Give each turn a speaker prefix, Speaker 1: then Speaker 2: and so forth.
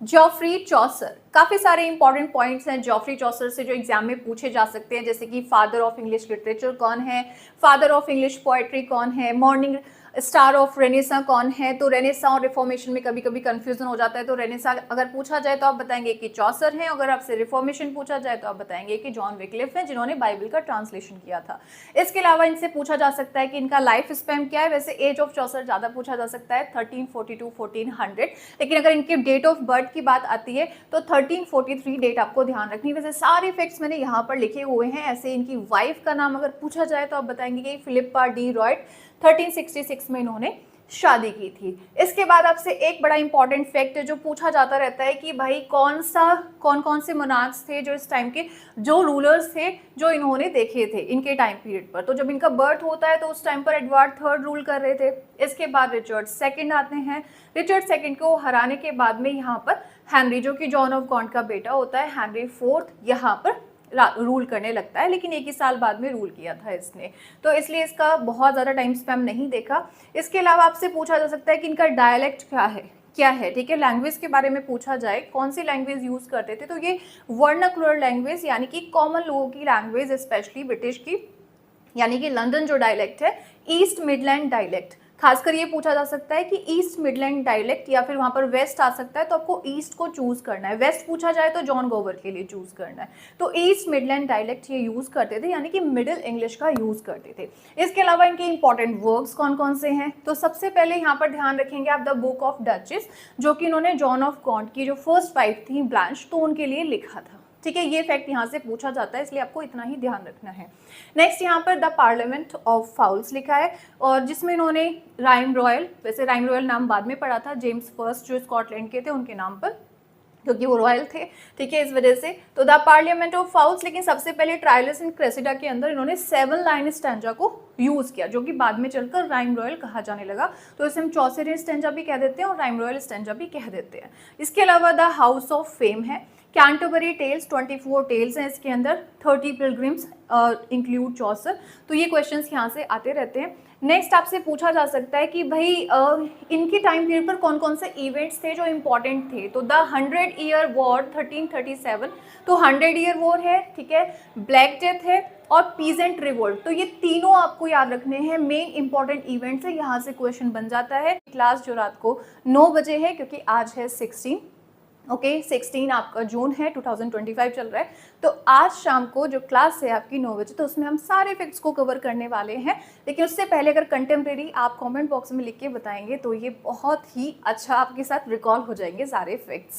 Speaker 1: Geoffrey चौसर, काफी सारे important points हैं जॉफ्री चौसर से जो एग्जाम में पूछे जा सकते हैं, जैसे कि फादर ऑफ इंग्लिश लिटरेचर कौन है, फादर ऑफ इंग्लिश पोएट्री कौन है, मॉर्निंग स्टार ऑफ रेनेसा कौन है। तो रेनेसा और रिफॉर्मेशन में कभी कभी कंफ्यूजन हो जाता है, तो रेनेसा अगर पूछा जाए तो आप बताएंगे कि चौसर है, अगर आपसे रिफॉर्मेशन पूछा जाए तो आप बताएंगे कि जॉन विक्लिफ है जिन्होंने बाइबल का ट्रांसलेशन किया था। इसके अलावा इनसे पूछा जा सकता है कि इनका लाइफ स्पैन क्या है। वैसे एज ऑफ चौसर ज्यादा पूछा जा सकता है 1342 1400, लेकिन अगर इनके डेट ऑफ बर्थ की बात आती है तो 1343 डेट आपको ध्यान रखनी है। वैसे सारे फैक्ट्स मैंने यहाँ पर लिखे हुए हैं। ऐसे इनकी वाइफ का नाम अगर पूछा जाए तो आप बताएंगे कि फिलिप्पा डी रॉयट, 1366 में इन्होंने शादी की थी। इसके बाद आपसे एक बड़ा इंपॉर्टेंट फैक्ट है जो पूछा जाता रहता है कि भाई कौन कौन से मोनार्क्स थे जो इस टाइम के जो रूलर्स थे जो इन्होंने देखे थे इनके टाइम पीरियड पर। तो जब इनका बर्थ होता है तो उस टाइम पर एडवर्ड थर्ड रूल कर रहे थे। इसके बाद रिचर्ड सेकंड आते हैं। रिचर्ड सेकंड को हराने के बाद में यहाँ पर हेनरी, जो कि जॉन ऑफ गॉन्ट का बेटा होता है, हेनरी फोर्थ यहाँ पर रूल करने लगता है, लेकिन एक ही साल बाद में रूल किया था इसने, तो इसलिए इसका बहुत ज़्यादा टाइम स्पैम नहीं देखा। इसके अलावा आपसे पूछा जा सकता है कि इनका डायलेक्ट क्या है, ठीक है। लैंग्वेज के बारे में पूछा जाए, कौन सी लैंग्वेज यूज़ करते थे, तो ये वर्नाकुलर लैंग्वेज यानी कि कॉमन लोगों की लैंग्वेज, स्पेशली ब्रिटिश की, यानी कि लंदन जो डायलेक्ट है, ईस्ट मिडलैंड डायलेक्ट। खासकर ये पूछा जा सकता है कि ईस्ट मिडलैंड डायलेक्ट या फिर वहां पर वेस्ट आ सकता है, तो आपको ईस्ट को चूज करना है। वेस्ट पूछा जाए तो जॉन गोवर के लिए चूज करना है। तो ईस्ट मिडलैंड डायलेक्ट ये यूज करते थे, यानी कि मिडिल इंग्लिश का यूज करते थे। इसके अलावा इनके इंपॉर्टेंट वर्क्स कौन कौन से हैं, तो सबसे पहले यहाँ पर ध्यान रखेंगे आप द बुक ऑफ डचेस, जो कि इन्होंने जॉन ऑफ गॉन्ट की जो फर्स्ट वाइफ थी ब्लांच, तो उनके लिए लिखा था, ठीक है। ये फैक्ट यहाँ से पूछा जाता है, इसलिए आपको इतना ही ध्यान रखना है। नेक्स्ट यहाँ पर द पार्लियामेंट ऑफ फाउल्स लिखा है, और जिसमें इन्होंने राइम रॉयल, वैसे राइम रॉयल नाम बाद में पड़ा था, जेम्स फर्स्ट जो स्कॉटलैंड के थे उनके नाम पर, क्योंकि वो रॉयल थे, ठीक है, इस वजह से। तो द पार्लियामेंट ऑफ फाउल्स, लेकिन सबसे पहले ट्रायलस इन क्रेसिडा के अंदर इन्होंने 7 लाइन स्टैंजा को यूज किया, जो कि बाद में चलकर राइम रॉयल कहा जाने लगा। तो इसे हम चौसेरियन स्टैंजा भी कह देते हैं और राइम रॉयल स्टैंजा भी कह देते हैं। इसके अलावा द हाउस ऑफ फेम है, कैंटरबरी टेल्स, 24 टेल्स हैं इसके अंदर, 30 पिलग्रिम्स इंक्लूड चौसर। तो ये क्वेश्चंस यहाँ से आते रहते हैं। नेक्स्ट आपसे पूछा जा सकता है कि भाई इनके टाइम पीरियड पर कौन कौन से इवेंट्स थे जो इंपॉर्टेंट थे। तो द 100 ईयर वॉर 1337, तो 100 ईयर वॉर है, ठीक है, ब्लैक डेथ है और पीजेंट रिवोल्ट। तो ये तीनों आपको याद रखने हैं, मेन इंपॉर्टेंट इवेंट्स है, यहाँ से क्वेश्चन बन जाता है। क्लास जो रात को 9 बजे है, क्योंकि आज है 16, ओके, 16 आपका जून है, 2025 चल रहा है। तो आज शाम को जो क्लास है आपकी 9 बजे, तो उसमें हम सारे फैक्ट्स को कवर करने वाले हैं। लेकिन उससे पहले अगर कंटेम्प्रेरी आप कमेंट बॉक्स में लिख के बताएंगे तो ये बहुत ही अच्छा आपके साथ रिकॉल हो जाएंगे सारे फैक्ट्स।